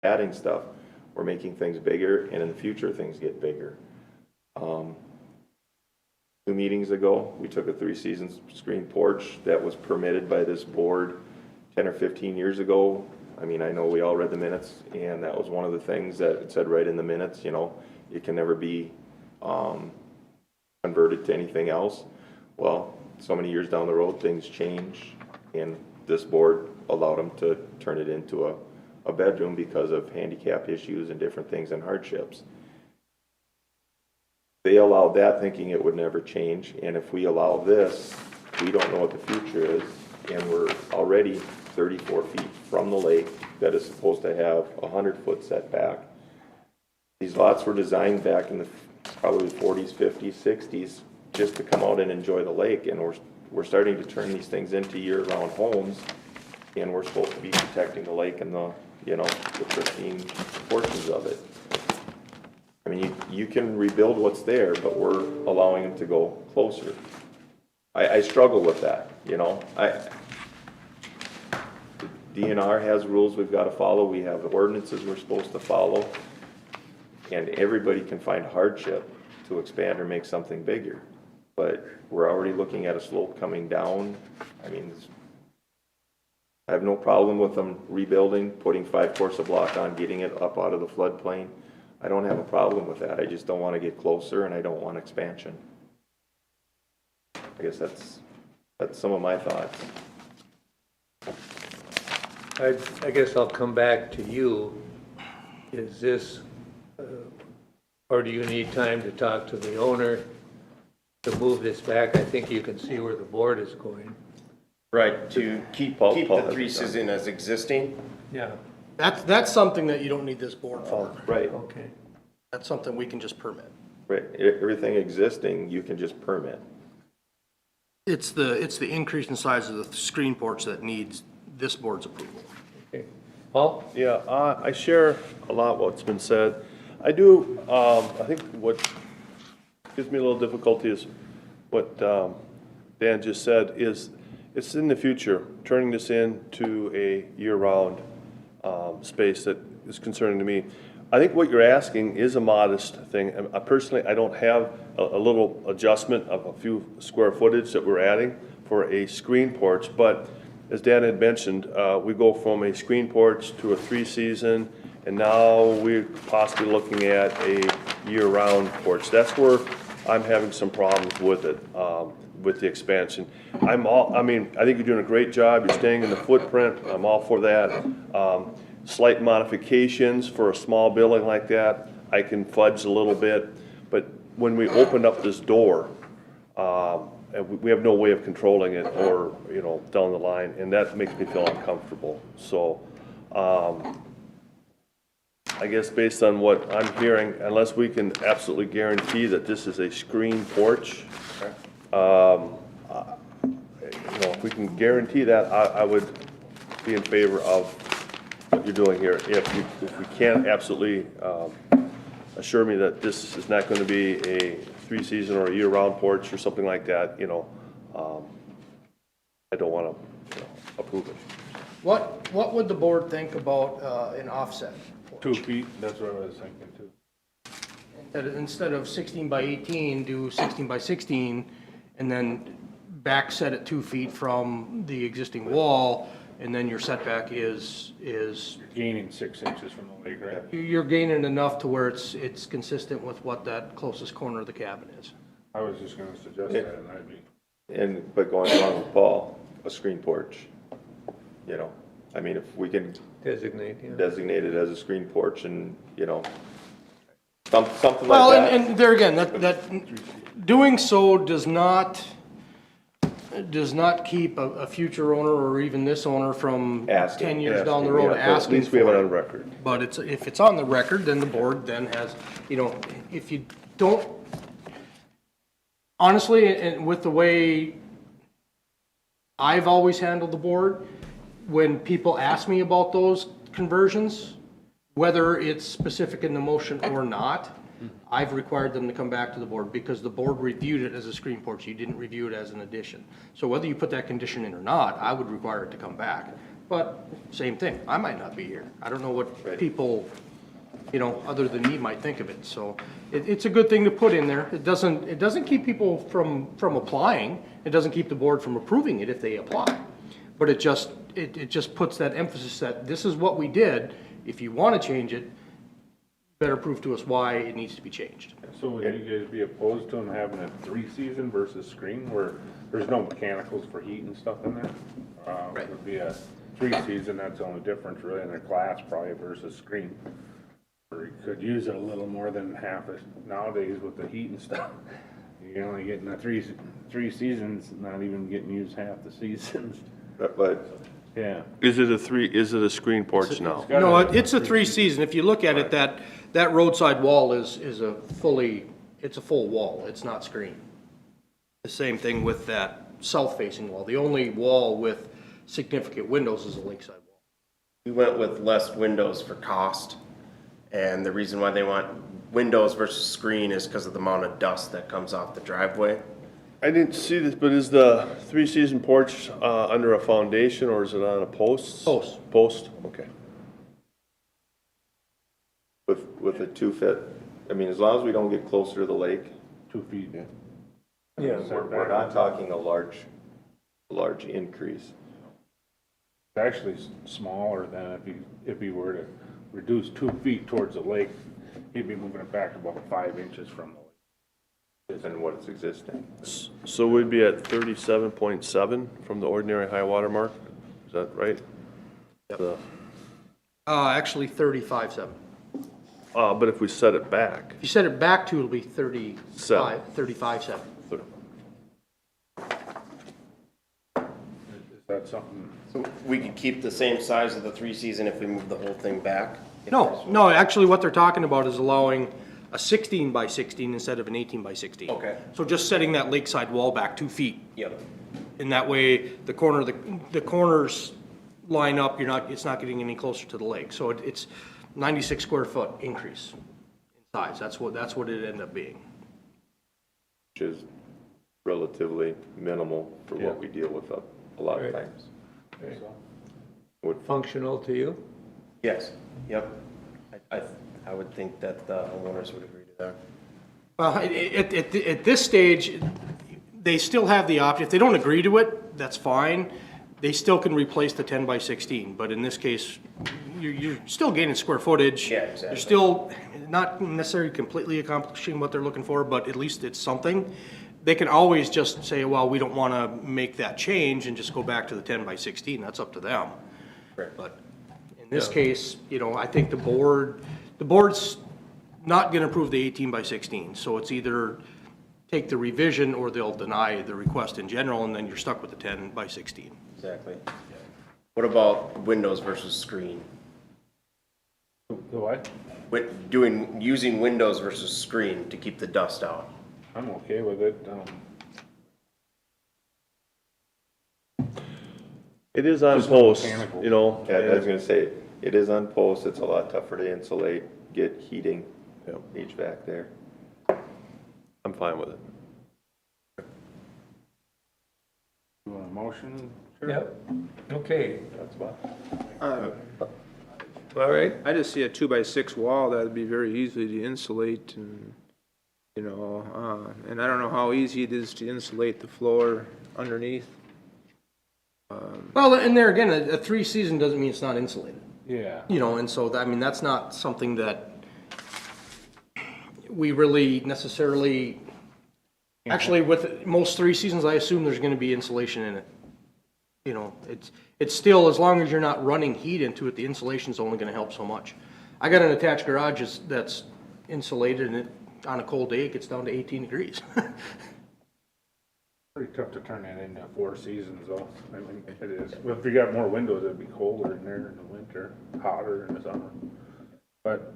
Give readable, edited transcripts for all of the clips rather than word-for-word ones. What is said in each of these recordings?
adding stuff, we're making things bigger, and in the future, things get bigger. 2 meetings ago, we took a 3-season screen porch that was permitted by this board 10 or 15 years ago. I mean, I know we all read the minutes, and that was one of the things that it said right in the minutes, you know, it can never be converted to anything else. Well, so many years down the road, things change, and this board allowed them to turn it into a bedroom because of handicap issues and different things and hardships. They allowed that thinking it would never change, and if we allow this, we don't know what the future is, and we're already 34 feet from the lake that is supposed to have a 100-foot setback. These lots were designed back in the probably 40s, 50s, 60s just to come out and enjoy the lake, and we're starting to turn these things into year-round homes, and we're supposed to be protecting the lake and the, you know, the pristine portions of it. I mean, you can rebuild what's there, but we're allowing them to go closer. I struggle with that, you know. DNR has rules we've got to follow. We have ordinances we're supposed to follow. And everybody can find hardship to expand or make something bigger. But we're already looking at a slope coming down. I mean, I have no problem with them rebuilding, putting 5 course of block on, getting it up out of the floodplain. I don't have a problem with that. I just don't want to get closer, and I don't want expansion. I guess that's some of my thoughts. I guess I'll come back to you. Is this, or do you need time to talk to the owner to move this back? I think you can see where the board is going. Right, to keep Paul the has 3-season as existing. Yeah. That's something that you don't need this board for. Right, Okay. That's something we can just permit. right. Everything existing, you can just permit. It's the increase in size of the screen porch that needs this board's approval. Okay. Paul? Yeah, I share a lot what's been said. I do, I think what gives me a little difficulty is what Dan just said is it's in the future, turning this into a year-round space that is concerning to me. I think what you're asking is a modest thing. Personally, I don't have a little adjustment of a few square footage that we're adding for a screen porch, but as Dan had mentioned, we go from a screen porch to a 3-season, and now we're possibly looking at a year-round porch. That's where I'm having some problems with it, with the expansion. I mean, I think you're doing a great job. You're staying in the footprint. I'm all for that. Slight modifications for a small building like that, I can fudge a little bit. But when we opened up this door, and we have no way of controlling it or, you know, down the line, and that makes me feel uncomfortable. So, I guess based on what I'm hearing, unless we can absolutely guarantee that this is a screen porch, you know, if we can guarantee that, I would be in favor of what you're doing here. If we can't absolutely assure me that this is not going to be a 3-season or a year-round porch or something like that, you know, I don't want to approve it. What would the board think about an offset porch? 2 feet, that's what I was thinking too. That instead of 16 by 18, do 16 by 16, and then back set it 2 feet from the existing wall, and then your setback is Gaining 6 inches from the lake, right? you're gaining enough to where it's consistent with what that closest corner of the cabin is. I was just gonna suggest that, and I'd be. But going along with Paul, a screen porch, you know, I mean, if we can Designate, yeah. designate it as a screen porch and, you know, something Well, like that. and there again, that doing so does not keep a future owner or even this owner from Asking. 10 years down the Yeah, road but At asking least we have it for on it. record. But if it's on the record, then the board then has, you know, if you don't, honestly, and with the way I've always handled the board, when people ask me about those conversions, whether it's specific in the motion or not, I've required them to come back to the board because the board reviewed it as a screen porch. You didn't review it as an addition. So whether you put that condition in or not, I would require it to come back. But same thing, I might not be here. I don't know what Right. people, other than me might think of it. So it's a good thing to put in there. It doesn't keep people from applying. It doesn't keep the board from approving it if they apply. But it just puts that emphasis that this is what we did. If you want to change it, better prove to us why it needs to be changed. So would you guys be opposed to them having a 3-season versus screen where there's no mechanicals for heat and stuff in there? Right. It would be a 3-season, that's the only difference really in their class probably versus screen. Or you could use it a little more than half it nowadays with the heat and stuff. You're only getting a three seasons, not even getting used half the seasons. But Yeah. Is it a screen porch now? No, it's a 3-season. If you look at it, that roadside wall is a full wall. It's not screened. The same thing with that south-facing wall. The only wall with significant windows is a lakeside wall. We went with less windows for cost, and the reason why they want windows versus screen is because of the amount of dust that comes off the driveway. I didn't see this, but is the 3-season porch under a foundation or is it on a post? Post. Post, okay. with a 2-foot, I mean, as long as we don't get closer to the lake, 2 feet. Yeah. we're not talking a large increase. It's actually smaller than if you were to reduce 2 feet towards the lake, he'd be moving it back about 5 inches from the lake. Than what is existing. So we'd be at 37.7 from the ordinary high water mark? Is that right? Yep. Actually 35.7. But if we set it back, If you set it back to, it'll be 35.7. Is that something? So we could keep the same size of the 3-season if we move the whole thing back? No, actually what they're talking about is allowing a 16 by 16 instead of an 18 by 16. Okay. So just setting that lakeside wall back 2 feet. Yep. And that way, the corners line up, it's not getting any closer to the lake. So it's 96 square foot increase in size. That's what it ended up being. Which is relatively minimal for what we deal with a lot of Right. times. Functional to you? Yes, yep. I would think that the homeowners would agree to that. Well, at this stage, they still have the option. If they don't agree to it, that's fine. They still can replace the 10 by 16, but in this case, you're still gaining square footage. Yeah, exactly. You're still not necessarily completely accomplishing what they're looking for, but at least it's something. They can always just say, well, we don't want to make that change and just go back to the 10 by 16. That's up to them. Correct. But in this case, I think the board's not going to approve the 18 by 16. So it's either take the revision or they'll deny the request in general, and then you're stuck with the 10 by 16. Exactly. What about windows versus screen? The what? Using windows versus screen to keep the dust out. I'm okay with it. it is on Just no post, mechanical. Yeah, I was gonna say, it is on post, it's a lot tougher to insulate, get heating, Yep. HVAC there. I'm fine with it. You want a motion? Sure. Yep. Okay, That's about. all right. I just see a 2 by 6 wall that'd be very easy to insulate and, and I don't know how easy it is to insulate the floor underneath. Well, and there again, a 3-season doesn't mean it's not insulated. Yeah. And so, that's not something that we really necessarily, actually, with most 3-seasons, I assume there's gonna be insulation in it. It's still, as long as you're not running heat into it, the insulation's only gonna help so much. I got an attached garage that's insulated, and on a cold day, it gets down to 18 degrees. Pretty tough to turn that into 4 seasons though. I mean, it is. Well, if you got more windows, it'd be colder in there in the winter, hotter in the summer. But,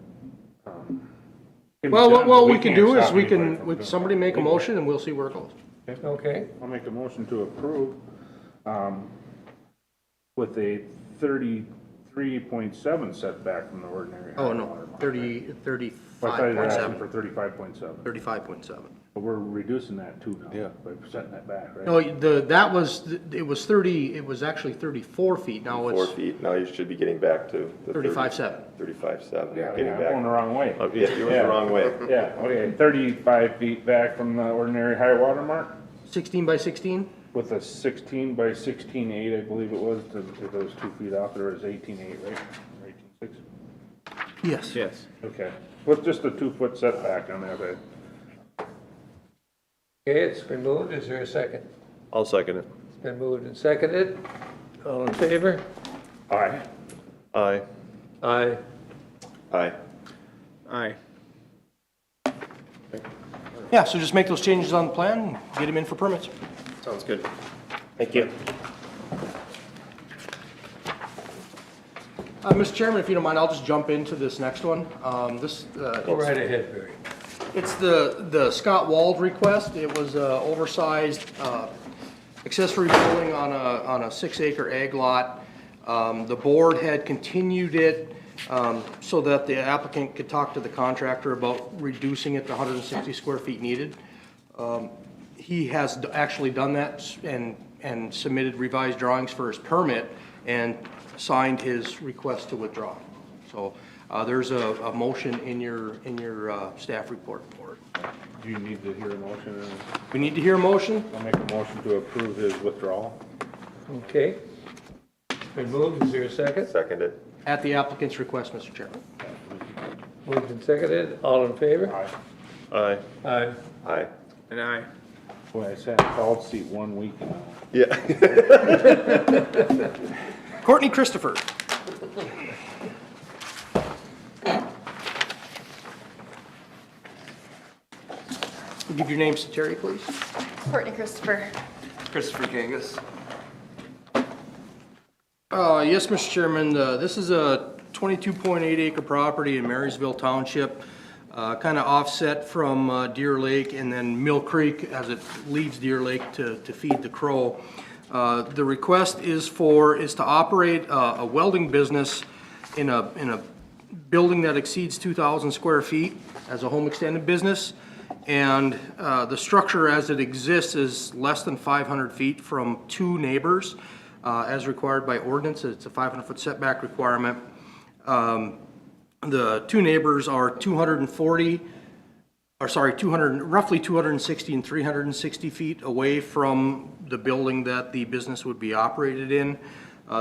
Well, what we can can't do is stop we anybody can, from would doing somebody make a windows. motion and we'll see where it goes. Okay, I'll make a motion to approve, with a 33 33.7 setback from the ordinary high Oh, water no, mark. 35.7. I thought you were asking for 35.7. 35.7. But we're reducing that too now. Yeah. By setting that back, right? No, it was actually 34 feet, now 4 it's feet, now you should be getting back to the 35.7. 35.7, Yeah, getting I'm going the back. wrong way. Yeah, you went Yeah. the wrong way. Yeah, okay, 35 feet back from the ordinary high water mark 16 by 16? with a 16 by 16.8, I believe it was, if it was 2 feet off, there was 18.8, right? Or 18.6? Yes. Yes. Okay, with just a 2-foot setback on that, Okay, it's been moved. Is there a second? I'll second it. It's been moved and seconded. All in favor? Aye. Aye. Aye. Aye. Aye. Yeah, so just make those changes on the plan, and get them in for permits. Sounds good. Thank you. Mr. Chairman, if you don't mind, I'll just jump into this next one. Go right ahead, Barry. It's the Scott Wald request. It was a oversized accessory building on a 6-acre ag lot. The board had continued it so that the applicant could talk to the contractor about reducing it to 160 square feet needed. He has actually done that and submitted revised drawings for his permit and signed his request to withdraw. So there's a motion in your staff report for it. Do you need to hear a motion? We need to hear a motion. I'll make a motion to approve his withdrawal. Okay. Been moved. Is there a second? Seconded. At the applicant's request, Mr. Chairman. Moved and seconded. All in favor? Aye. Aye. Aye. Aye. And aye. Boy, I sat in called seat 1 week and Yeah. Courtney Christopher. Give your names to Terry, please. Courtney Christopher. Christopher Kangas. Yes, Mr. Chairman, this is a 22.8 acre property in Marysville Township, kind of offset from Deer Lake and then Mill Creek as it leaves Deer Lake to feed the Crow. The request is to operate a welding business in a building that exceeds 2,000 square feet as a home extended business. And the structure as it exists is less than 500 feet from 2 neighbors. As required by ordinance, it's a 500-foot setback requirement. The 2 neighbors are roughly 260 and 360 feet away from the building that the business would be operated in.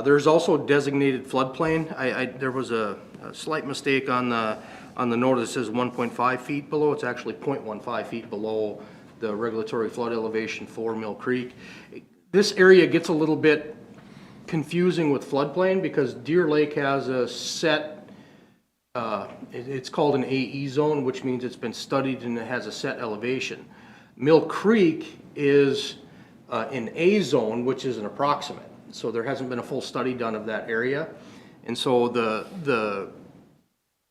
There's also a designated floodplain. There was a slight mistake on the note that says 1.5 feet below. It's actually 0.15 feet below the regulatory flood elevation for Mill Creek. This area gets a little bit confusing with floodplain because Deer Lake has a set, it's called an AE zone, which means it's been studied and it has a set elevation. Mill Creek is an A zone, which is an approximate. So there hasn't been a full study done of that area. And so the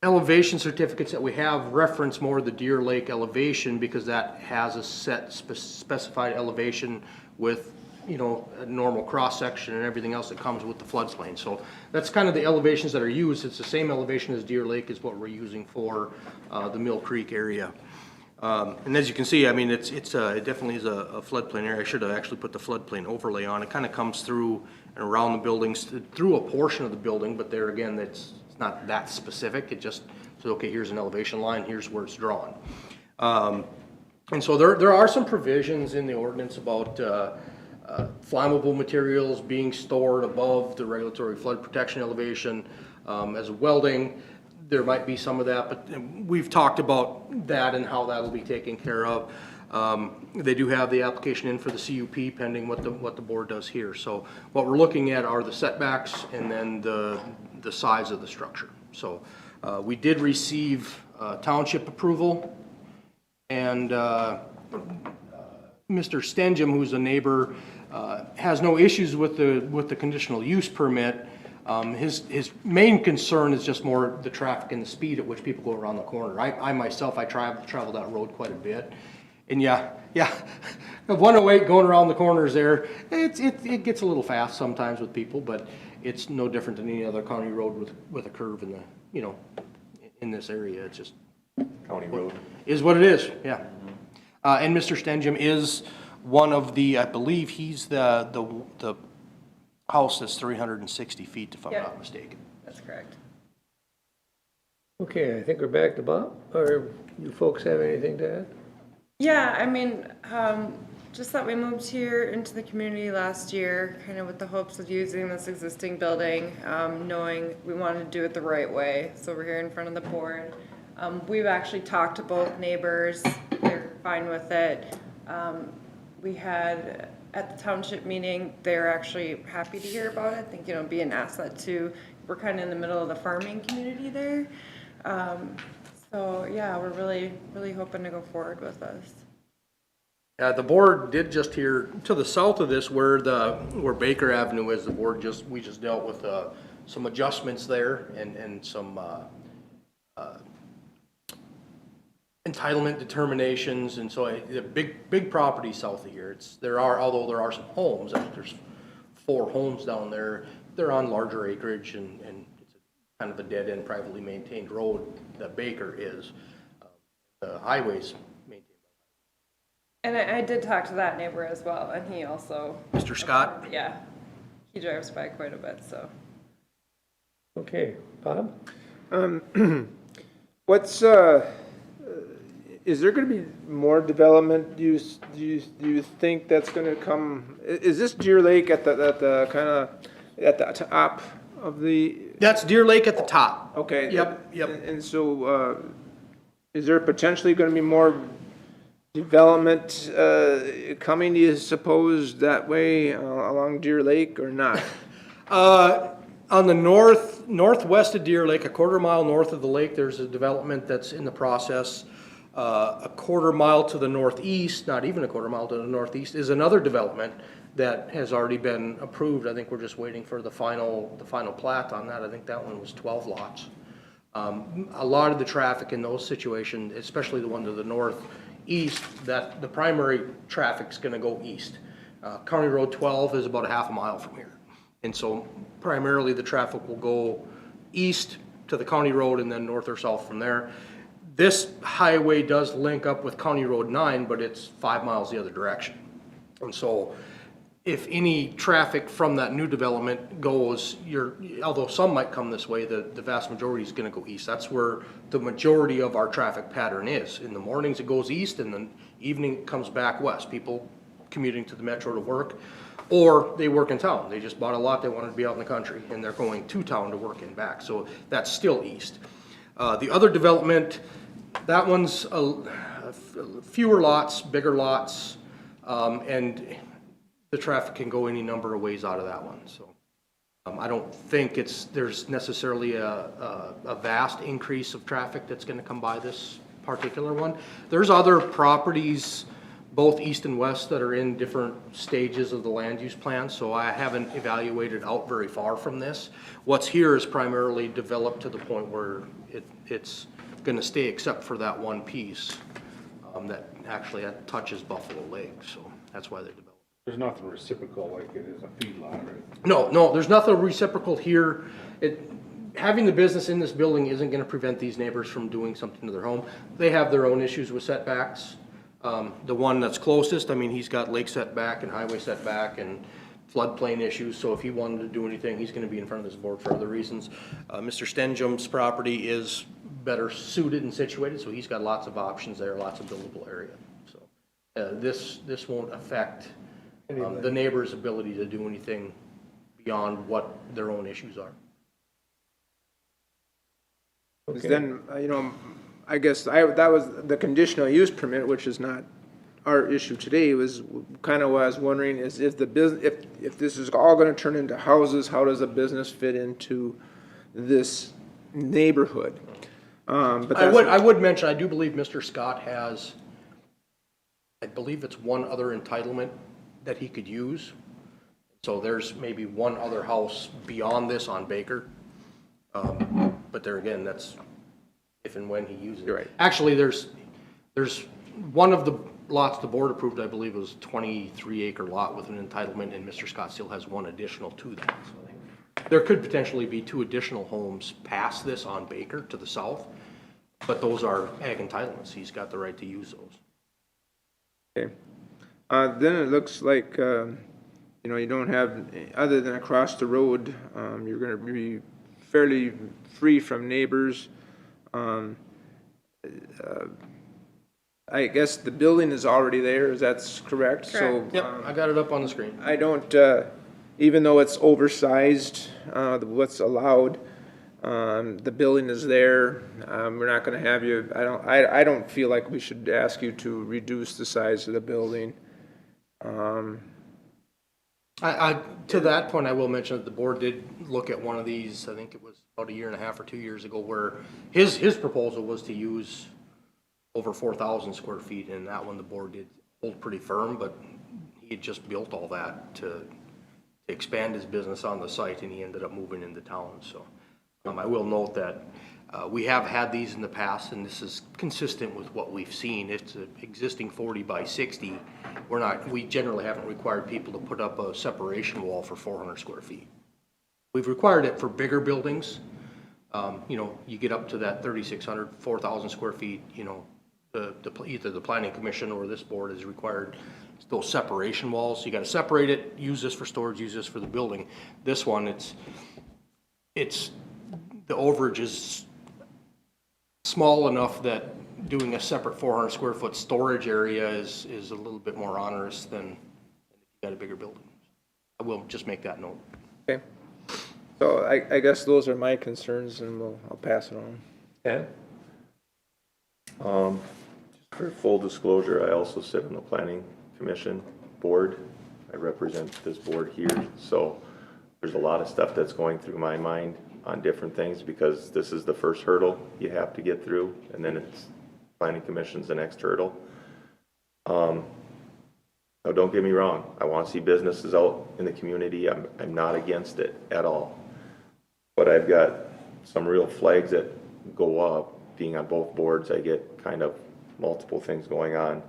elevation certificates that we have reference more the Deer Lake elevation because that has a set specified elevation with, you know, a normal cross-section and everything else that comes with the floodplain. So that's kind of the elevations that are used. It's the same elevation as Deer Lake is what we're using for the Mill Creek area. And as you can see, I mean, it definitely is a floodplain area. I should have actually put the floodplain overlay on. It kind of comes through and around the buildings, through a portion of the building, but there again, it's not that specific. It just says, okay, here's an elevation line, here's where it's drawn. And so there are some provisions in the ordinance about flammable materials being stored above the regulatory flood protection elevation as welding. There might be some of that, but we've talked about that and how that'll be taken care of. They do have the application in for the CUP pending what the board does here. So what we're looking at are the setbacks and then the size of the structure. So we did receive township approval, and Mr. Stengham, who's a neighbor, has no issues with the conditional use permit. His main concern is just more the traffic and the speed at which people go around the corner. I myself travel that road quite a bit, and yeah, 108 going around the corners there, it gets a little fast sometimes with people, but it's no different than any other county road with a curve in the, you know, in this area. It's just County road. is what it is, yeah. And Mr. Stenjum is one of the, I believe he's the house that's 360 feet, if I'm Yeah. not mistaken. That's correct. Okay, I think we're back to Bob, or you folks have anything to add? Yeah, I mean, just that we moved here into the community last year, kind of with the hopes of using this existing building, knowing we wanted to do it the right way. So we're here in front of the board. We've actually talked to both neighbors. They're fine with it. We had, at the township meeting, they're actually happy to hear about it. I think, you know, be an asset to, we're kind of in the middle of the farming community there. So yeah, we're really, really hoping to go forward with this. The board did just hear, to the south of this, where Baker Avenue is, we just dealt with some adjustments there and some entitlement determinations, and so a big property south of here. Although there are some homes, I think there's 4 homes down there, they're on larger acreage, and it's kind of a dead-end privately maintained road that Baker is. The highway's maintained. And I did talk to that neighbor as well, and he also. Mr. Scott? Yeah, he drives by quite a bit, so. Okay, Bob? What's, is there gonna be more development, do you think that's gonna come? Is this Deer Lake at the kinda, at the top of the, That's Deer Lake at the top. okay? Yep. And so, is there potentially gonna be more development, coming, do you suppose, that way, along Deer Lake or not? On the northwest of Deer Lake, a quarter mile north of the lake, there's a development that's in the process. A quarter mile to the northeast, not even a quarter mile to the northeast, is another development that has already been approved. I think we're just waiting for the final plat on that. I think that one was 12 lots. A lot of the traffic in those situations, especially the one to the northeast, that the primary traffic's gonna go east. County Road 12 is about a half a mile from here. And so primarily the traffic will go east to the county road and then north or south from there. This highway does link up with County Road 9, but it's 5 miles the other direction. And so if any traffic from that new development goes, although some might come this way, the vast majority is gonna go east. That's where the majority of our traffic pattern is. In the mornings it goes east, and then evening it comes back west. People commuting to the metro to work, or they work in town. They just bought a lot, they wanted to be out in the country, and they're going to town to work and back. So that's still east. The other development, that one's fewer lots, bigger lots, and the traffic can go any number of ways out of that one. So I don't think there's necessarily a vast increase of traffic that's going to come by this particular one. There's other properties, both east and west, that are in different stages of the land use plan, so I haven't evaluated out very far from this. What's here is primarily developed to the point where it's going to stay, except for that one piece that actually touches Buffalo Lake, so that's why they developed. There's nothing reciprocal like it is a feedlot, right? No, there's nothing reciprocal here. Having the business in this building isn't going to prevent these neighbors from doing something to their home. They have their own issues with setbacks. The one that's closest, I mean, he's got lake setback and highway setback and floodplain issues, so if he wanted to do anything, he's going to be in front of this board for other reasons. Mr. Stenjum's property is better suited and situated, so he's got lots of options there, lots of buildable area. So this won't affect the neighbor's ability to do anything beyond what their own issues are. 'Cause then, I guess that was the conditional use permit, which is not our issue today, was kind of what I was wondering is if the business, if this is all gonna turn into houses, how does the business fit into this neighborhood? But I would mention, I do believe Mr. Scott has, I believe it's one other entitlement that he could use. So there's maybe one other house beyond this on Baker. But there again, that's if and when he uses it. You're right. Actually, there's one of the lots the board approved, I believe, was a 23-acre lot with an entitlement, and Mr. Scott still has one additional to that. So There could potentially be 2 additional homes past this on Baker to the south, but those are ag entitlements. He's got the right to use those. Okay. Then it looks like, you know, you don't have, other than across the road, you're gonna be fairly free from neighbors. I guess the building is already there, is that correct? So, Correct. Yep, I got it up on the screen. I don't, even though it's oversized, what's allowed, the building is there. We're not gonna have you, I don't feel like we should ask you to reduce the size of the building. To that point, I will mention that the board did look at one of these, I think it was about 1.5 or 2 years ago, where his proposal was to use over 4,000 square feet, and that one the board did hold pretty firm, but he had just built all that to expand his business on the site, and he ended up moving into town, so. I will note that we have had these in the past, and this is consistent with what we've seen. It's an existing 40 by 60. We generally haven't required people to put up a separation wall for 400 square feet. We've required it for bigger buildings. You know, you get up to that 3,600, 4,000 square feet, you know, either the planning commission or this board has required those separation walls. You got to separate it, use this for storage, use this for the building. This one, it's the overage is small enough that doing a separate 400 square foot storage area is a little bit more onerous than if you got a bigger building. I will just make that note. Okay. So I guess those are my concerns, and I'll pass it on. Ken? Just for full disclosure, I also sit on the planning commission board. I represent this board here, so there's a lot of stuff that's going through my mind on different things, because this is the first hurdle you have to get through, and then it's planning commission's the next hurdle. Now, don't get me wrong, I want to see businesses out in the community. I'm not against it at all, but I've got some real flags that go up. Being on both boards, I get kind of multiple things going on,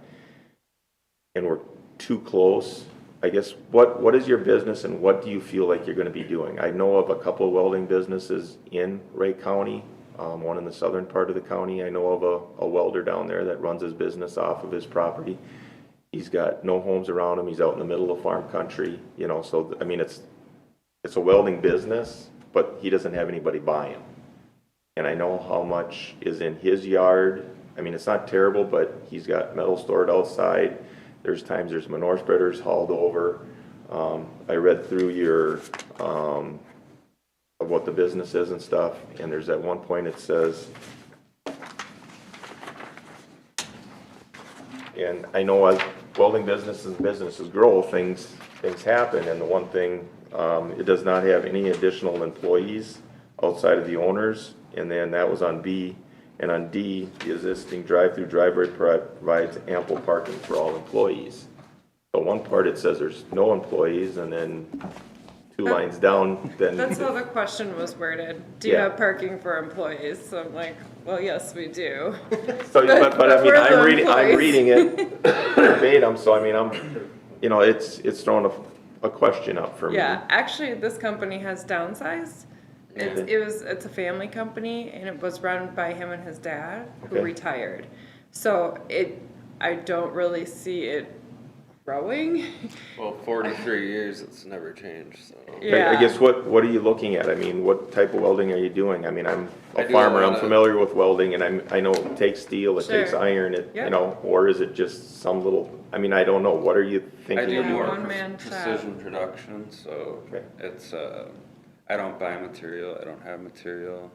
and we're too close. I guess, what is your business, and what do you feel like you're going to be doing? I know of a couple of welding businesses in Wright County, one in the southern part of the county. I know of a welder down there that runs his business off of his property. He's got no homes around him. He's out in the middle of farm country, you know, so, I mean, it's a welding business, but he doesn't have anybody buy him. And I know how much is in his yard. I mean, it's not terrible, but he's got metal stored outside. There's times there's manure spreaders hauled over. I read through your, of what the business is and stuff, and there's at one point it says, and I know as welding businesses grow, things happen, and the one thing, it does not have any additional employees outside of the owners, and then that was on B. And on D, the existing drive-through driveway provides ample parking for all employees. So one part it says there's no employees, and then 2 lines down, then. That's how the question was worded. Do you Yeah. have parking for employees? So I'm like, well, yes, we do. So, but I mean, We're the I'm employees. reading it verbatim, so I mean, you know, it's thrown a question up for me. Yeah, actually, this company has downsized. It's a family company, and it was run by him and his dad, who Okay. retired. So I don't really see it growing. Well, 43 years, it's never changed, so. Yeah. I guess what are you looking at? I mean, what type of welding are you doing? I mean, I'm I a do farmer, a I'm lot of- familiar with welding, and I know it takes steel, it takes Sure. iron, you Yep. know, or is it just some little, I mean, I don't know, what are you I thinking do of Yeah, more doing? one-man shop. precision production, so Okay. it's, I don't buy material, I don't have material.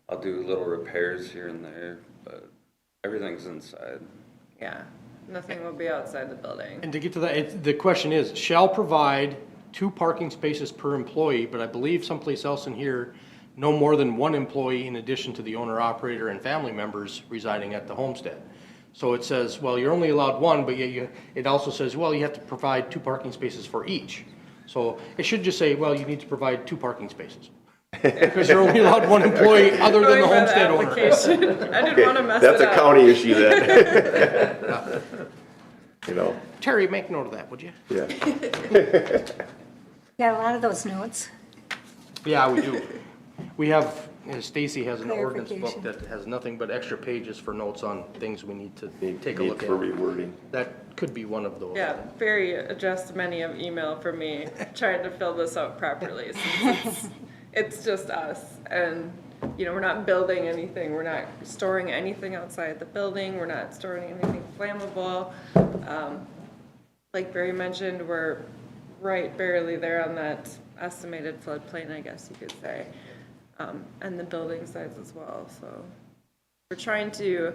I'll do little repairs here and there, but everything's inside. Yeah, nothing will be outside the building. And to get to that, the question is, shall provide 2 parking spaces per employee, but I believe someplace else in here, no more than 1 employee in addition to the owner, operator, and family members residing at the homestead. So it says, well, you're only allowed 1, but yet it also says, well, you have to provide 2 parking spaces for each. So it should just say, well, you need to provide 2 parking spaces. Because you're only allowed 1 employee other than Going the by homestead owner. application. I didn't want to mess it up. That's a county issue then. You know, Terry, make note of that, would you? yeah. Got a lot of those notes. Yeah, we do. We have, Stacy has an ordinance book that has nothing but extra pages for notes on things we need to take a Need look for at. rewording. That could be one of those. Yeah, very just many of email from me trying to fill this out properly, since it's just us. And, you know, we're not building anything, we're not storing anything outside the building, we're not storing anything flammable. Like Barry mentioned, we're right barely there on that estimated floodplain, I guess you could say. And the building size as well, so we're trying to, you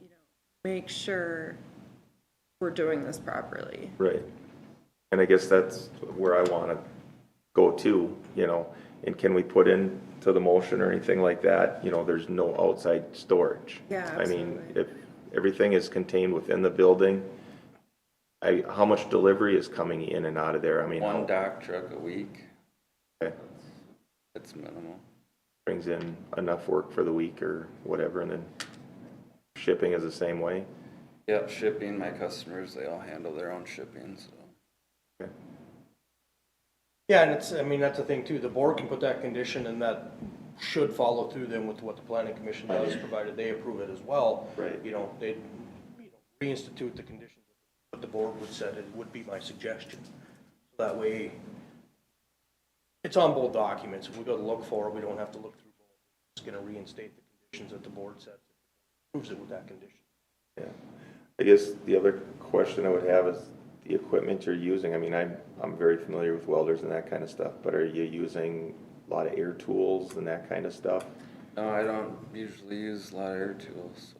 know, make sure we're doing this properly. Right. And I guess that's where I want to go to, you know, and can we put into the motion or anything like that, you know, there's no outside storage. Yeah, I mean, absolutely. if everything is contained within the building, how much delivery is coming in and out of there? I mean, One dock truck a week, okay, it's minimal. brings in enough work for the week or whatever, and then shipping is the same way. Yep, shipping, my customers, they all handle their own shipping, so. Okay. Yeah, and it's, I mean, that's the thing too, the board can put that condition and that should follow through then with what the planning commission does, provided they approve it as well. Right. You know, they, reinstitute the conditions that the board would set, it would be my suggestion. So that way, it's on both documents, if we go to look for it, we don't have to look through both. We're just gonna reinstate the conditions that the board sets, approves it with that condition. Yeah. I guess the other question I would have is the equipment you're using. I mean, I'm very familiar with welders and that kind of stuff, but are you using a lot of air tools and that kind of stuff? No, I don't usually use a lot of air tools, so.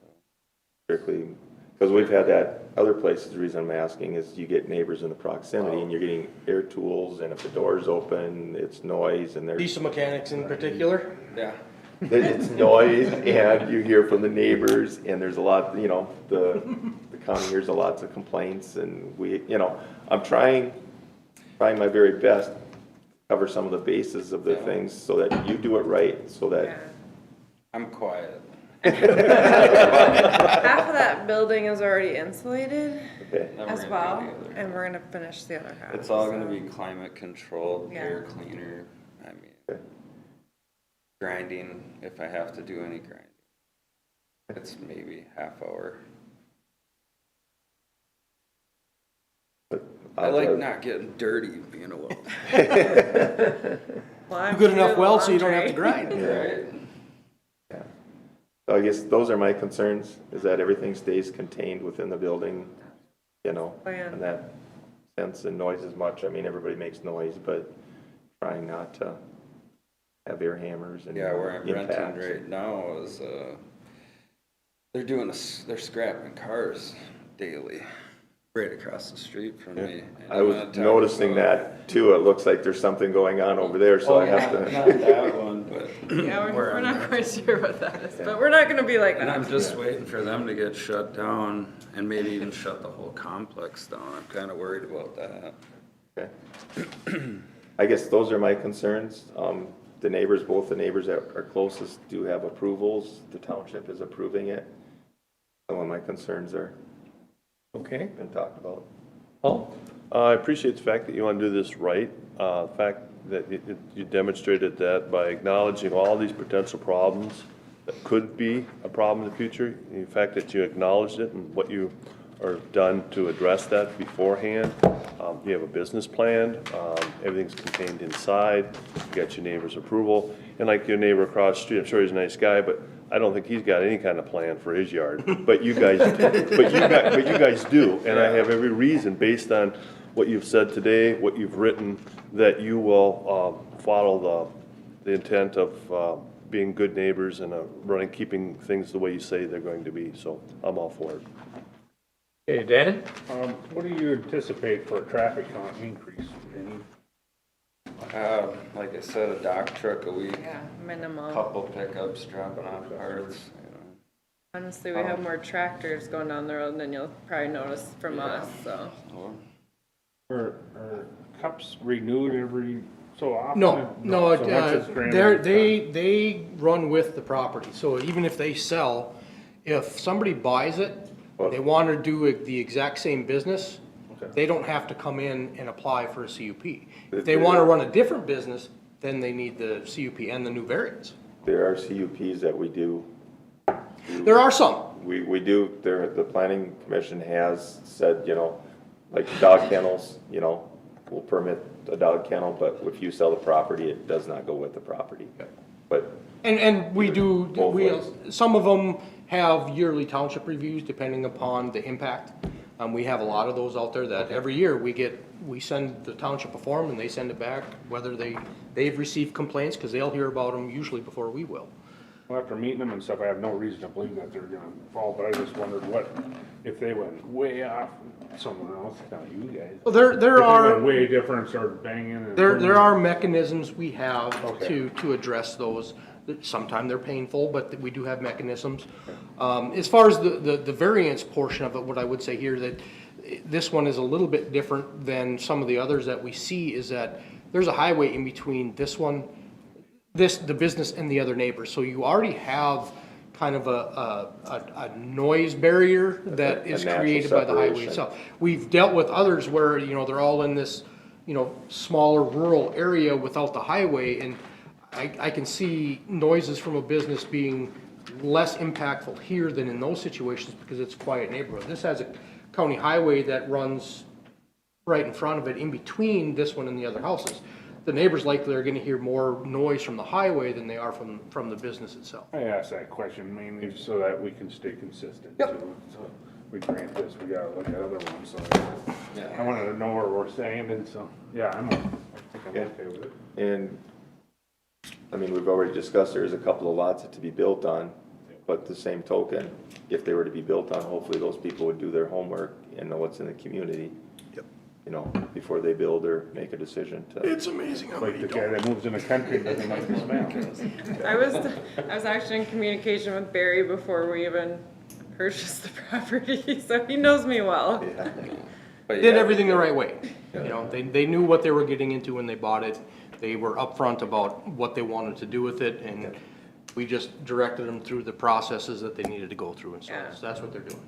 Strictly, because we've had that other places, the reason I'm asking is you get neighbors in the proximity and you're getting air tools, and if the door's open, it's noise and there's. Diesel mechanics in particular? Yeah. It's noise and you hear from the neighbors and there's a lot, you know, the county hears a lots of complaints and we, you know, I'm trying my very best to cover some of the bases of the Yeah. things so that you do it right, so Yeah. that, I'm quiet. Half of that building is already insulated okay, Never as gonna do well, the other and half. we're gonna finish the other half. It's all gonna so. be climate controlled, Yeah. air cleaner, I mean, okay. grinding, if I have to do any grinding. It's maybe half hour. But I like not getting dirty being a welder. Well, I'm Good enough doing well so you don't have to laundry. grind. Right? Yeah. So I guess those are my concerns, is that everything stays contained within the building, you know, Plan. in that sense, and noise as much. I mean, everybody makes noise, but trying not to have air hammers and Yeah, where I'm renting impacts. right now is, they're scrapping cars daily, right across the street from me. And I I'm was gonna talk noticing about- that too. It looks like there's something going on over there, so Oh, I have yeah, to. not that one, but. Yeah, where we're I'm not at. quite sure what that is, but we're not gonna be like And I'm that. just waiting for them to get shut down and maybe even shut the whole complex down. I'm kinda worried about that. Okay. I guess those are my concerns. The neighbors, both the neighbors that are closest do have approvals. The township is approving it. Some of my concerns are Okay, been talked about. Paul? I appreciate the fact that you want to do this right. The fact that you demonstrated that by acknowledging all these potential problems that could be a problem in the future. The fact that you acknowledged it and what you are done to address that beforehand. You have a business plan. Everything's contained inside. You got your neighbor's approval. And like your neighbor across the street, I'm sure he's a nice guy, but I don't think he's got any kind of plan for his yard. But you guys, but you guys do. And I have every reason, based on what you've said today, what you've written, that you will follow the intent of being good neighbors and keeping things the way you say they're going to be. So I'm all for it. Okay, Dan? What do you anticipate for a traffic count increase? Like I said, a dock truck a week, Yeah, minimum. couple pickups dropping off parts, you know. Honestly, we have more tractors going down the road than you'll probably notice from us, so. Or Are cups renewed every so often? No, So once it's granted, they run with the property, so even if they sell, if somebody buys it, they want to do the exact same business, they don't have to come in and apply for a CUP. If they want to run a different business, then they need the CUP and the new variance. There are CUPs that we do. There are some. We do, the planning commission has said, you know, like dog kennels, you know, we'll permit a dog kennel, but if you sell the property, it does not go with the property. But. And we do, Both ways. some of them have yearly township reviews depending upon the impact. We have a lot of those out there that every year we send the township a form and they send it back, whether they've received complaints, because they'll hear about them usually before we will. Well, after meeting them and stuff, I have no reason to believe that they're gonna fall, but I just wondered what, if they went way off somewhere else, not you guys. Well, there If they are. went way different and started banging and. There are mechanisms we have Okay. to address those. Sometimes they're painful, but we do have mechanisms. As far as the variance portion of it, what I would say here, that this one is a little bit different than some of the others that we see, is that there's a highway in between this one, the business and the other neighbors. So you already have kind of a noise barrier that A is natural created by the highway separation. itself. We've dealt with others where, you know, they're all in this, you know, smaller rural area without the highway, and I can see noises from a business being less impactful here than in those situations because it's a quiet neighborhood. This has a county highway that runs right in front of it, in between this one and the other houses. The neighbors likely are gonna hear more noise from the highway than they are from the business itself. I asked that question mainly so that we can stay consistent. Yep. too. So we grant this, we gotta look at other ones, so I wanted to know where we're standing, so, yeah, I think I'm Yeah. okay with it. And, I mean, we've already discussed, there's a couple of lots to be built on, but the same token, if they were to be built on, hopefully those people would do their homework and know what's in the community. Yep. You know, before they build or make a decision to. It's amazing how Like the guy that moves in the country doesn't like the smell. I was actually in communication with Barry before we even purchased the property, so he knows me well. Yeah. But Did yeah, everything the right way. You know, they knew what they were getting into when they bought it. They were upfront about what they wanted to do with it, and we just directed them through the processes that they needed to go through, and so Yeah. that's what they're doing.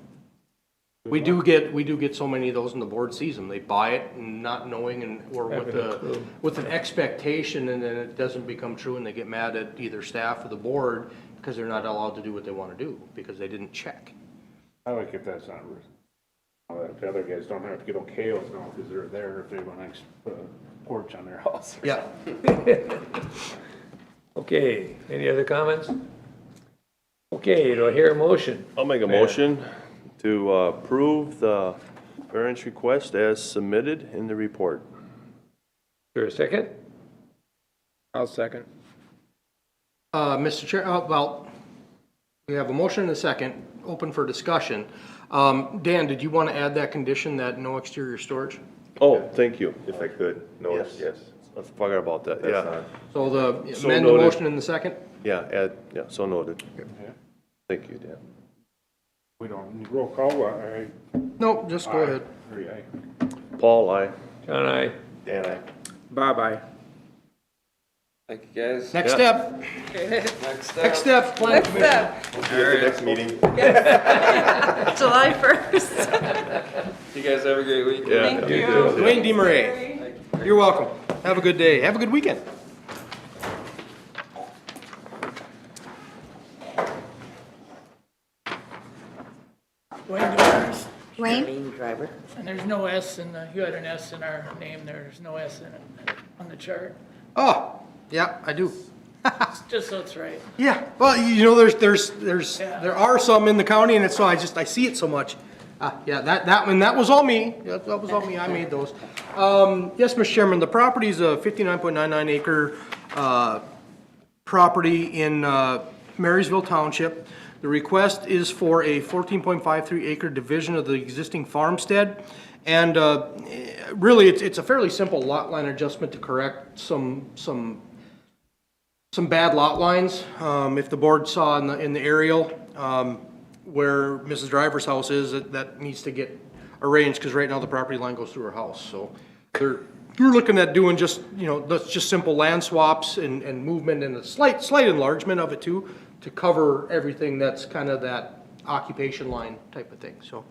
We do get so many of those, and the board sees them. They buy it not knowing, and or with an expectation, and then it doesn't become true, and they get mad at either staff or the board because they're not allowed to do what they want to do because they didn't check. I like if that's not risk. The other guys don't have to get OKOs now because they're there if they want to put a porch on their house. Yeah. Okay, any other comments? Okay, do I hear a motion? I'll make a motion to approve the variance request as submitted in the report. For a second? I'll second. Mr. Chair, well, we have a motion and a second, open for discussion. Dan, did you want to add that condition that no exterior storage? Oh, thank you. If I could, notice, yes. I forgot about that, That's yeah. not- So the So amend the noted. motion in the second? Yeah, so noted. Yeah. Thank you, Dan. We don't need roll call, No, just go ahead. Aye. Paul, aye. John, I. Dan, I. Bye-bye. Thank you, guys. Next step, next step, plan Next commission. step, See you at the next meeting. July 1st. You guys have a great week. Yeah, Thank you you. too. Dwayne DeMarais, you're welcome. Have a good day. Have a good weekend. Wayne Demers, Wayne? and there's no S in the, you had an S in our name there, there's no S in it on the chart, Oh, yeah, I do. just so it's right. Yeah, well, you know, there are some in the county, and it's so I see it so much. Yeah, that was all me. Yeah, that was all me. I made those. Yes, Mr. Chairman, the property is a 59.99 acre property in Marysville Township. The request is for a 14.53 acre division of the existing farmstead. And really, it's a fairly simple lot line adjustment to correct some bad lot lines. If the board saw in the aerial where Mrs. Driver's house is, that needs to get arranged, because right now the property line goes through her house. So we're looking at doing just, you know, that's just simple land swaps and movement and a slight enlargement of it too, to cover everything that's kind of that occupation line type of thing. So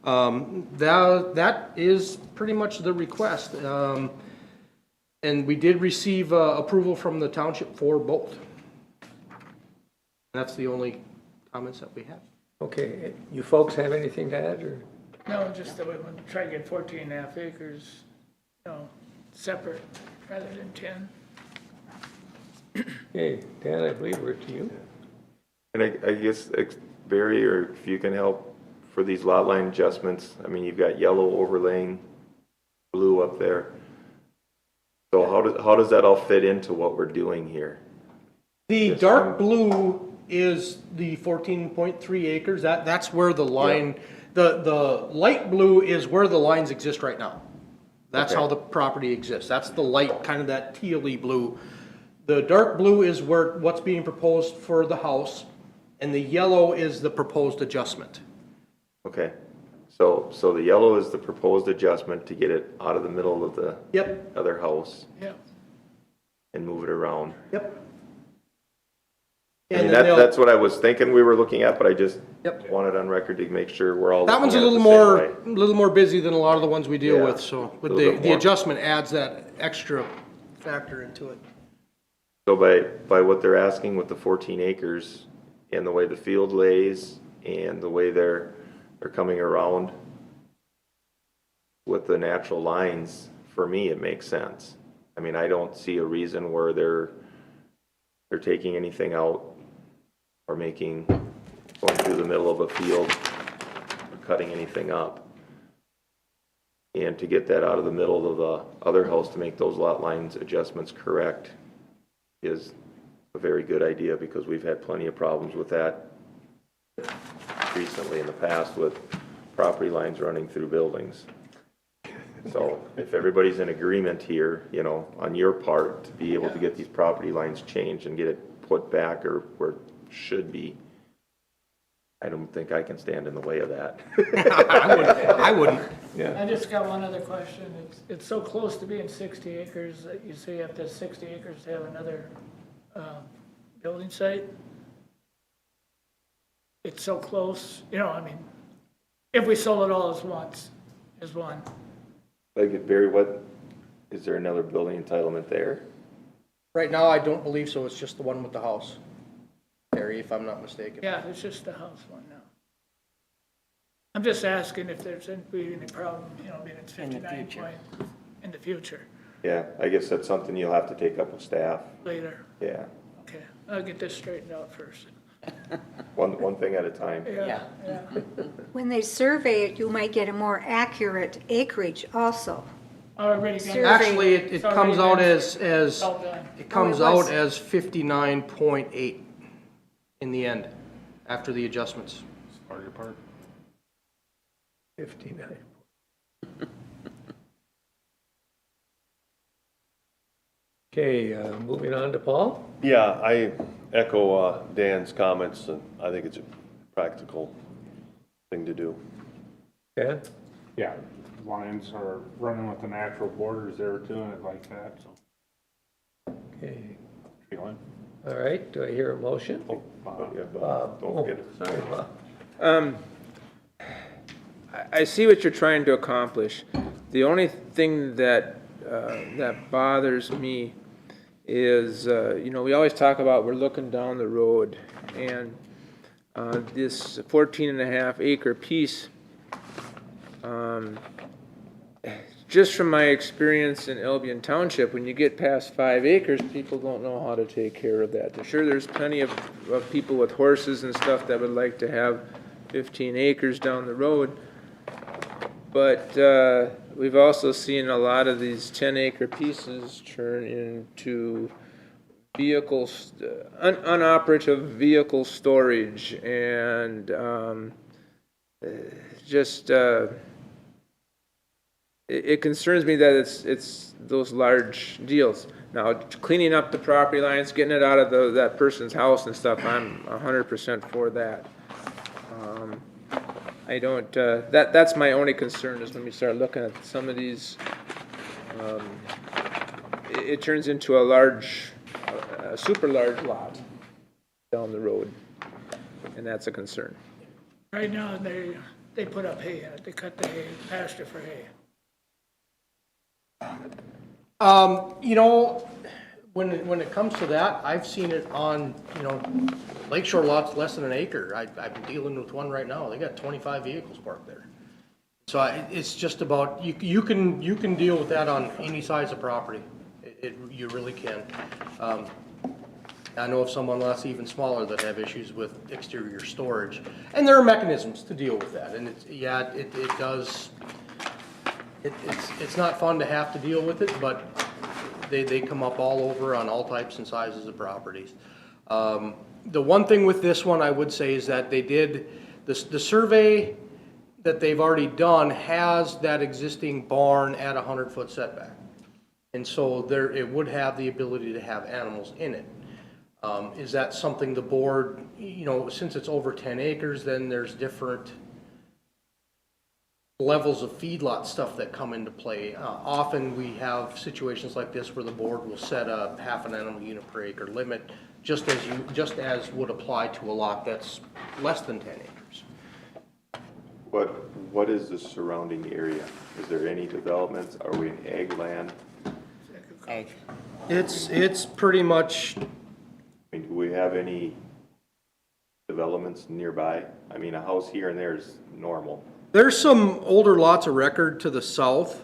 that is pretty much the request. And we did receive approval from the township for both. That's the only comments that we have. Okay, you folks have anything to add, or? No, just that we want to try to get 14 and a half acres, separate rather than 10. Okay, Dan, I believe we're to you. And I guess, Barry, or if you can help for these lot line adjustments, I mean, you've got yellow overlaying blue up there. So how does that all fit into what we're doing here? The dark blue is the 14.3 acres. That's where the line, the light blue is where the lines exist right now. That's Okay. how the property exists. That's the light, kind of that tealy blue. The dark blue is what's being proposed for the house, and the yellow is the proposed adjustment. Okay, so the yellow is the proposed adjustment to get it out of the middle of the Yep, other house Yeah. and move it around. yep. I mean, And then that's what I was thinking we were looking at, but I just Yep. wanted on record to make sure we're all that one's a looking at little it the same way. little more busy than a lot of the ones we deal Yeah, with, so, but a little bit the more. adjustment adds that extra factor into it. So by what they're asking with the 14 acres and the way the field lays and the way they're coming around with the natural lines, for me, it makes sense. I mean, I don't see a reason where they're taking anything out or going through the middle of a field or cutting anything up. And to get that out of the middle of the other house to make those lot lines adjustments correct is a very good idea, because we've had plenty of problems with that recently in the past with property lines running through buildings. So if everybody's in agreement here, on your part, to be able to get these property lines changed and get it put back or where it should be, I don't think I can stand in the way of that. I wouldn't. I just got one other question. It's so close to being 60 acres that you say you have to have 60 acres to have another building site. It's so close, I mean, if we sold it all as one. Like, Barry, is there another building entitlement there? Right now, I don't believe so. It's just the one with the house, Harry, if I'm not mistaken. Yeah, it's just the house one now. I'm just asking if there's any problem, being it's 59 point in the future, Yeah, I guess that's something you'll have to take up with staff. later. Yeah, Okay, I'll get this straightened out first. one thing at a time. Yeah. When they survey it, you might get a more accurate acreage also. Already got Survey. Actually, it It's comes already out been- as, all done. it comes Oh, it was. out as 59.8 in the end, after the adjustments. Part your part. 59. Okay, moving on to Paul. Yeah, I echo Dan's comments, and I think it's a practical thing to do. Dan? Yeah, lines are running with the natural borders there too, and it like that, so. Okay, Feeling. all right, do I hear a motion? Yeah, Bob, don't oh, forget it. sorry, Bob. I see what you're trying to accomplish. The only thing that bothers me is, we always talk about we're looking down the road, and this 14.5 acre piece, just from my experience in Albion Township, when you get past 5 acres, people don't know how to take care of that. I'm sure there's plenty of people with horses and stuff that would like to have 15 acres down the road. But we've also seen a lot of these 10-acre pieces turn into vehicles, unoperative vehicle storage, and it concerns me that it's those large deals. Now, cleaning up the property lines, getting it out of that person's house and stuff, I'm 100% for that. I don't, that's my only concern is when we start looking at some of these, it turns into a super large lot down the road, and that's a concern. Right now, they put up hay in it, they cut the hay, pasture for hay. You know, when it comes to that, I've seen it on, you know, lakeshore lots less than an acre. I'm dealing with one right now. They got 25 vehicles parked there. So it's just about, you can deal with that on any size of property. You really can. I know of someone lots even smaller that have issues with exterior storage, and there are mechanisms to deal with that. And it does. It's not fun to have to deal with it, but they come up all over on all types and sizes of properties. The one thing with this one I would say is that they did the survey that they've already done has that existing barn at 100-foot setback, and so it would have the ability to have animals in it. Is that something the board, you know, since it's over 10 acres, then there's different levels of feedlot stuff that come into play. Often we have situations like this where the board will set a half an animal unit per acre limit, just as would apply to a lot that's less than 10 acres. What is the surrounding area? Is there any developments? Are we in ag land? Ag. It's pretty much. I mean, do we have any developments nearby? I mean, a house here and there is normal. There's some older lots of record to the south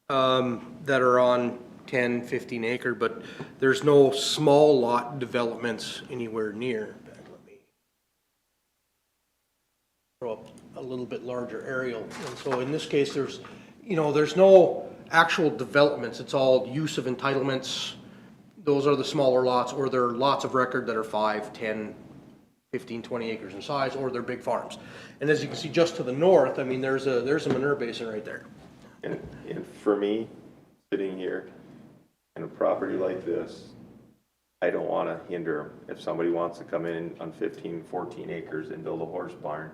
that are on 10, 15 acre, but there's no small lot developments anywhere near. Let me throw up a little bit larger aerial. And so in this case, there's no actual developments. It's all use of entitlements. Those are the smaller lots, or they're lots of record that are 5, 10, 15, 20 acres in size, or they're big farms. And as you can see just to the north, I mean, there's a manure basin right there. And for me, sitting here in a property like this, I don't want to hinder them. If somebody wants to come in on 15, 14 acres and build a horse barn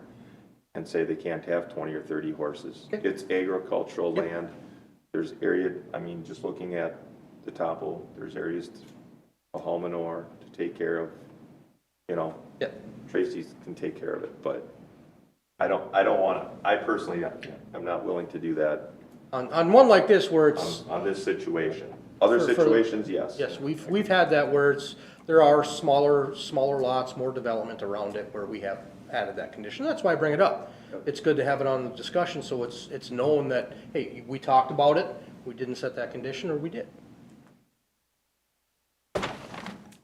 and say they can't have 20 or 30 horses, it's agricultural land. There's area, I mean, just looking at the topo, there's areas of haul manure to take care of, you know. Tracy can take care of it, but I don't want to, I personally, I'm not willing to do that On one like this where it's. on this situation. Other For- situations, yes. Yes, we've had that where there are smaller lots, more development around it where we have added that condition. That's why I bring it up. It's good to have it on the discussion so it's known that, hey, we talked about it, we didn't set that condition, or we did.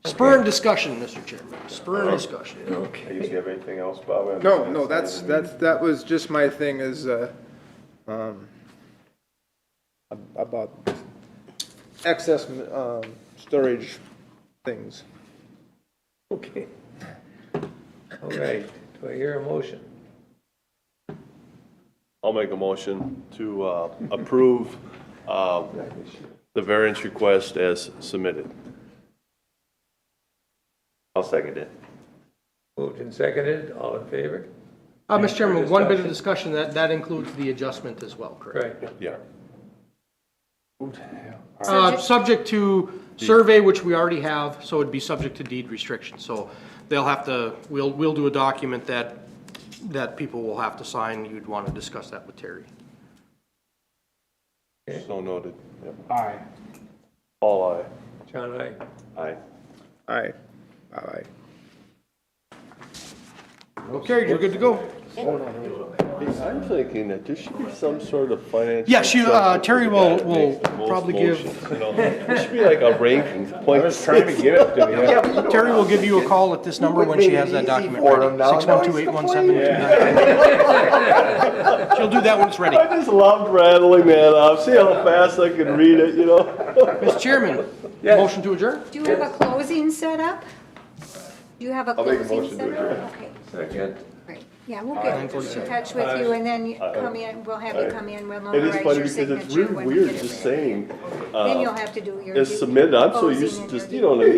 Spur and discussion, Mr. Chairman, spur and discussion. Do you have anything else, Bob? No, that was just my thing is, about excess, storage things. Okay. All right, do I hear a motion? I'll make a motion to approve the variance request as submitted. I'll second it. Moved and seconded, all in favor? Mr. Chairman, one bit of discussion, that includes the adjustment as well, correct? Correct. Yeah. Subject to survey, which we already have, so it'd be subject to deed restriction. So they'll have to, we'll do a document that people will have to sign. You'd want to discuss that with Terry. So noted. Yep. Aye. All aye. John, aye. Aye. Aye. Aye. Okay, you're good to go. I'm thinking that there should be some sort of financial. Yes, Terry will Make the most probably give, motions, you know? There should be like a ranking point. I was trying to get it to you. Terry will give you a call at this number when she has that document ready. 612-817-2999. She'll do that when it's ready. I just loved rattling that off. See how fast I can read it, you know? Mr. Chairman, motion to adjourn? Do you have a closing set up? Do you have a I'll make a closing motion to set up? adjourn. Okay, Second. great. Yeah, we'll get in touch with you and then you come in, we'll have you come in, we'll It is notarize funny your because it's signature really when we weird get it just ready. saying, Then you'll have to do your. as submitted. I'm so closing used to and just, your- you know what I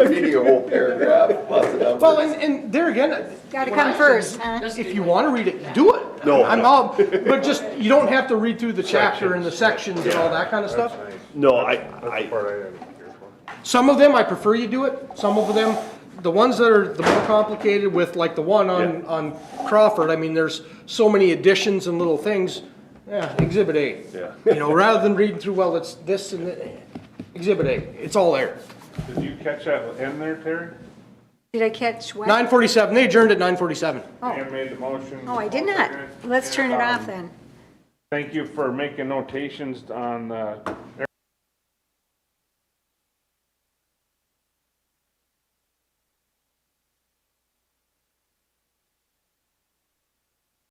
mean? Reading a whole paragraph, lots of numbers. Well, and there again, Gotta come first, huh? if you want to read it, do it. No. I'm all, but just, you don't have to read through the chapter and the sections and all that kind of stuff. No, That's the part I didn't care for. Some of them, I prefer you do it. Some of them, the ones that are the more complicated with, like the one on Crawford, I mean, there's so many additions and little things. Yeah, Exhibit A. Yeah. You know, rather than reading through, well, it's this and Exhibit A, it's all there. Did you catch that end there, Terry? Did I catch what? 9:47, they adjourned at 9:47. Dan made the motion. Oh, I did not. Let's turn it off then. Thank you for making notations on,